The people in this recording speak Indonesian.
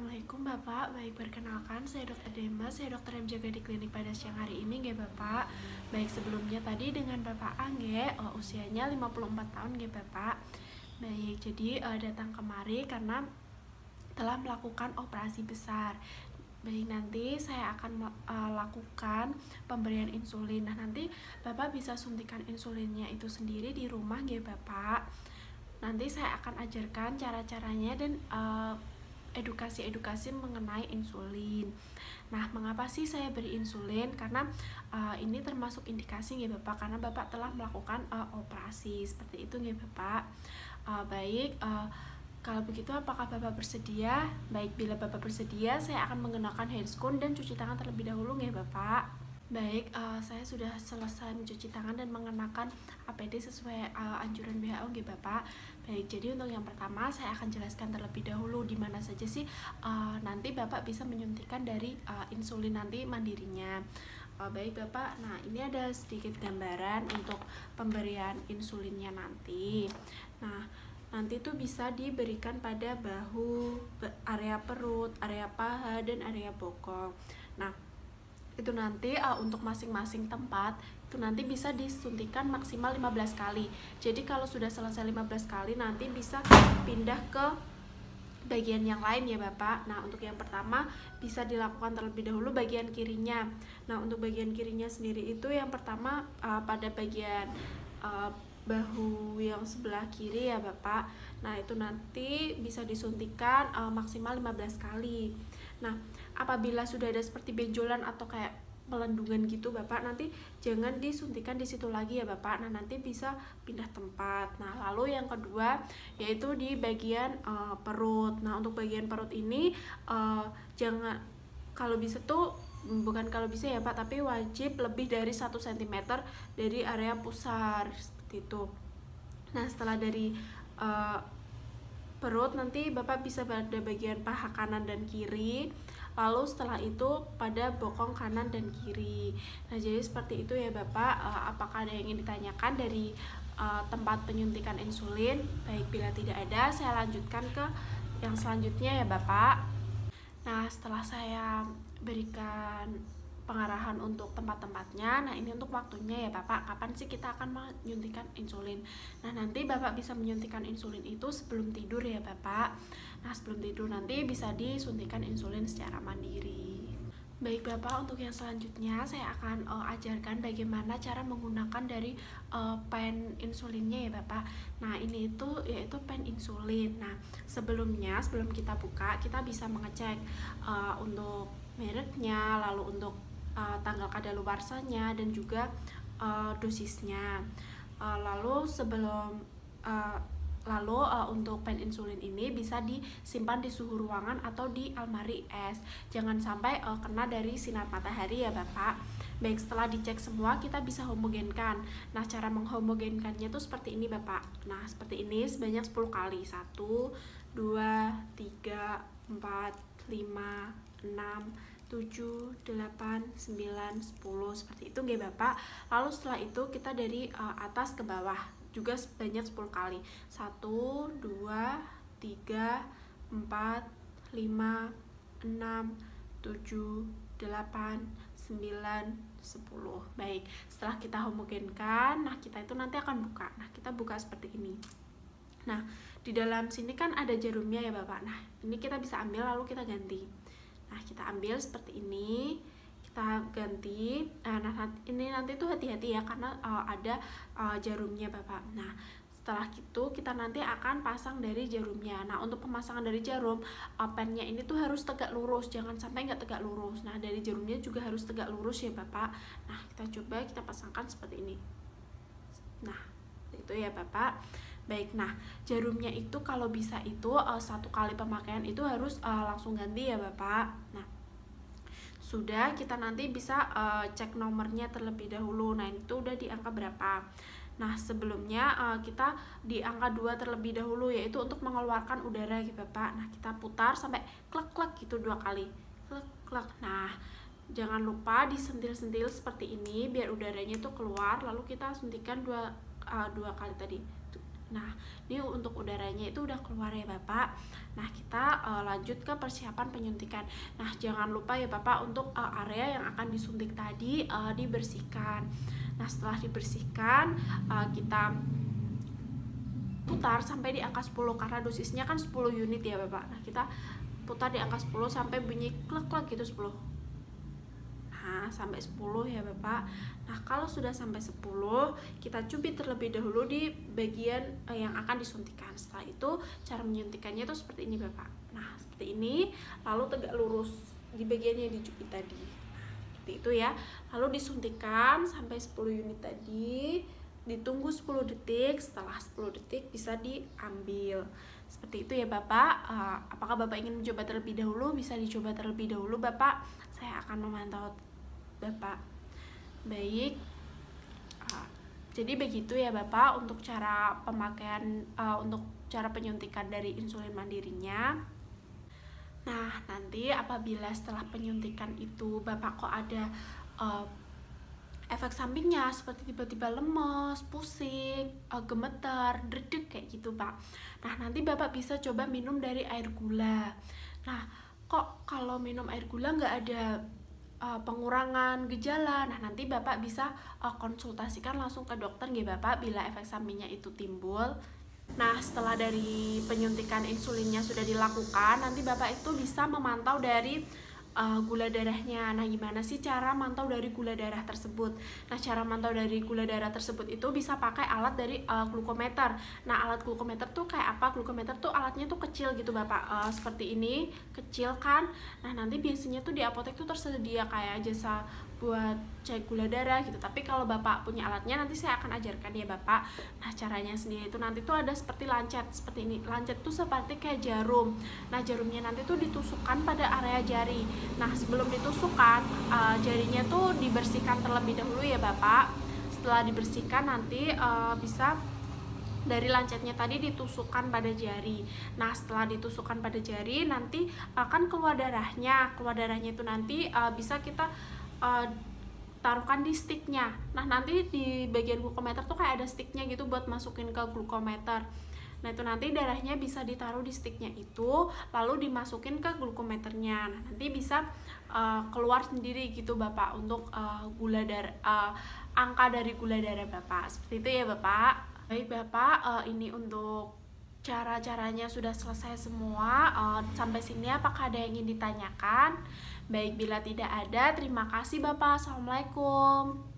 Assalamualaikum Bapak, baik perkenalkan saya Dr. Dema, saya dokter yang jaga di klinik pada siang hari ini nggih Bapak. Baik sebelumnya tadi dengan Bapak Angge, usianya 54 tahun nggih Bapak. Baik, jadi datang kemari karena telah melakukan operasi besar. Baik, nanti saya akan lakukan pemberian insulin. Nah, nanti Bapak bisa suntikan insulinnya itu sendiri di rumah nggih Bapak. Nanti saya akan ajarkan cara-caranya dan edukasi-edukasi mengenai insulin. Nah, mengapa sih saya beri insulin? Karena ini termasuk indikasi nggih Bapak, karena Bapak telah melakukan operasi seperti itu nggih Bapak. Baik, kalau begitu apakah Bapak bersedia? Baik, bila Bapak bersedia, saya akan menggunakan handscoon dan cuci tangan terlebih dahulu nggih Bapak. Baik, saya sudah selesai mencuci tangan dan mengenakan APD sesuai anjuran WHO nggih Bapak. Baik, jadi untuk yang pertama saya akan jelaskan terlebih dahulu di mana saja sih nanti Bapak bisa menyuntikkan dari insulin nanti mandirinya. Baik Bapak, nah ini ada sedikit gambaran untuk pemberian insulinnya nanti. Nah, nanti tuh bisa diberikan pada bahu, area perut, area paha, dan area bokong. Nah, itu nanti untuk masing-masing tempat itu nanti bisa disuntikan maksimal 15 kali. Jadi kalau sudah selesai 15 kali nanti bisa pindah ke bagian yang lain ya Bapak. Nah, untuk yang pertama bisa dilakukan terlebih dahulu bagian kirinya. Nah, untuk bagian kirinya sendiri itu yang pertama pada bagian bahu yang sebelah kiri ya Bapak. Nah, itu nanti bisa disuntikan maksimal 15 kali. Nah, apabila sudah ada seperti benjolan atau kayak pelendungan gitu Bapak, nanti jangan disuntikan di situ lagi ya Bapak. Nah, nanti bisa pindah tempat. Nah, lalu yang kedua yaitu di bagian perut. Nah, untuk bagian perut ini jangan, kalau bisa tuh bukan kalau bisa ya Pak, tapi wajib lebih dari 1 cm dari area pusar seperti itu. Nah, setelah dari perut nanti Bapak bisa pada bagian paha kanan dan kiri, lalu setelah itu pada bokong kanan dan kiri. Nah, jadi seperti itu ya Bapak. Apakah ada yang ingin ditanyakan dari tempat penyuntikan insulin? Baik, bila tidak ada saya lanjutkan ke yang selanjutnya ya Bapak. Nah, setelah saya berikan pengarahan untuk tempat-tempatnya, nah ini untuk waktunya ya Bapak, kapan sih kita akan menyuntikkan insulin. Nah, nanti Bapak bisa menyuntikkan insulin itu sebelum tidur ya Bapak. Nah, sebelum tidur nanti bisa disuntikan insulin secara mandiri. Baik Bapak, untuk yang selanjutnya saya akan ajarkan bagaimana cara menggunakan dari pen insulinnya ya Bapak. Nah, ini itu yaitu pen insulin. Nah, sebelum kita buka, kita bisa mengecek untuk mereknya, lalu untuk tanggal kadaluarsanya dan juga dosisnya. Untuk pen insulin ini bisa disimpan di suhu ruangan atau di almari es. Jangan sampai kena dari sinar matahari ya Bapak. Baik, setelah dicek semua kita bisa homogenkan. Nah, cara menghomogenkannya itu seperti ini Bapak. Nah, seperti ini sebanyak 10 kali. 1, 2, 3, 4, 5, 6, 7, 8, 9, 10 seperti itu nggih Bapak. Lalu setelah itu kita dari atas ke bawah juga sebanyak 10 kali. 1, 2, 3, 4, 5, 6, 7, 8, 9, 10. Baik, setelah kita homogenkan, nah kita itu nanti akan buka. Nah, kita buka seperti ini. Nah, di dalam sini kan ada jarumnya ya Bapak. Nah, ini kita bisa ambil lalu kita ganti. Nah, kita ambil seperti ini, kita ganti. Nah, ini nanti tuh hati-hati ya karena ada jarumnya Bapak. Nah, setelah itu kita nanti akan pasang dari jarumnya. Nah, untuk pemasangan dari jarum, pennya ini tuh harus tegak lurus, jangan sampai nggak tegak lurus. Nah, dari jarumnya juga harus tegak lurus ya Bapak. Nah, kita coba kita pasangkan seperti ini. Nah, itu ya Bapak. Baik, nah jarumnya itu kalau bisa itu 1 kali pemakaian itu harus langsung ganti ya Bapak. Nah, sudah, kita nanti bisa cek nomornya terlebih dahulu. Nah, itu udah di angka berapa. Nah, sebelumnya kita di angka 2 terlebih dahulu, yaitu untuk mengeluarkan udara gitu Bapak. Nah, kita putar sampai klek-klek gitu 2 kali. Klek-klek. Nah, jangan lupa disentil-sentil seperti ini biar udaranya itu keluar, lalu kita suntikan dua kali tadi. Nah, ini untuk udaranya itu udah keluar ya Bapak. Nah, kita lanjut ke persiapan penyuntikan. Nah, jangan lupa ya Bapak untuk area yang akan disuntik tadi dibersihkan. Nah, setelah dibersihkan, kita putar sampai di angka 10 karena dosisnya kan 10 unit ya Bapak. Nah, kita putar di angka 10 sampai bunyi klek-klek gitu 10. Nah, sampai 10 ya Bapak. Nah, kalau sudah sampai 10, kita cubit terlebih dahulu di bagian yang akan disuntikan. Setelah itu, cara menyuntikannya itu seperti ini Bapak. Nah, seperti ini, lalu tegak lurus di bagian yang dicubit tadi. Nah, seperti itu ya. Lalu disuntikan sampai 10 unit tadi, ditunggu 10 detik, setelah 10 detik bisa diambil. Seperti itu ya Bapak. Apakah Bapak ingin mencoba terlebih dahulu? Bisa dicoba terlebih dahulu Bapak. Saya akan memantau Bapak. Baik, jadi begitu ya Bapak untuk cara pemakaian, untuk cara penyuntikan dari insulin mandirinya. Nah, nanti apabila setelah penyuntikan itu Bapak kok ada efek sampingnya seperti tiba-tiba lemes, pusing, gemeter, dredeg kayak gitu Pak. Nah, nanti Bapak bisa coba minum dari air gula. Nah, kok kalau minum air gula nggak ada pengurangan gejala. Nah, nanti Bapak bisa konsultasikan langsung ke dokter ya Bapak bila efek sampingnya itu timbul. Nah, setelah dari penyuntikan insulinnya sudah dilakukan, nanti Bapak itu bisa memantau dari gula darahnya. Nah, gimana sih cara mantau dari gula darah tersebut? Nah, cara mantau dari gula darah tersebut itu bisa pakai alat dari glukometer. Nah, alat glukometer tuh kayak apa? Glukometer tuh alatnya tuh kecil gitu Bapak, seperti ini, kecil kan. Nah, nanti biasanya tuh di apotek tuh tersedia kayak jasa buat cek gula darah gitu. Tapi kalau Bapak punya alatnya, nanti saya akan ajarkan ya Bapak. Nah, caranya sendiri itu nanti tuh ada seperti lancet seperti ini. Lancet tuh seperti kayak jarum. Nah, jarumnya nanti tuh ditusukkan pada area jari. Nah, sebelum ditusukkan, jarinya tuh dibersihkan terlebih dahulu ya Bapak. Setelah dibersihkan nanti bisa dari lancetnya tadi ditusukkan pada jari. Nah, setelah ditusukkan pada jari nanti akan keluar darahnya. Keluar darahnya itu nanti bisa kita taruhkan di sticknya. Nah, nanti di bagian glukometer tuh kayak ada sticknya gitu buat masukin ke glukometer. Nah, itu nanti darahnya bisa ditaruh di sticknya itu, lalu dimasukin ke glukometernya. Nah, nanti bisa keluar sendiri gitu Bapak untuk gula darah, angka dari gula darah Bapak. Seperti itu ya Bapak. Baik Bapak, ini untuk cara-caranya sudah selesai semua. Sampai sini apakah ada yang ingin ditanyakan? Baik, bila tidak ada, terima kasih Bapak. Assalamualaikum.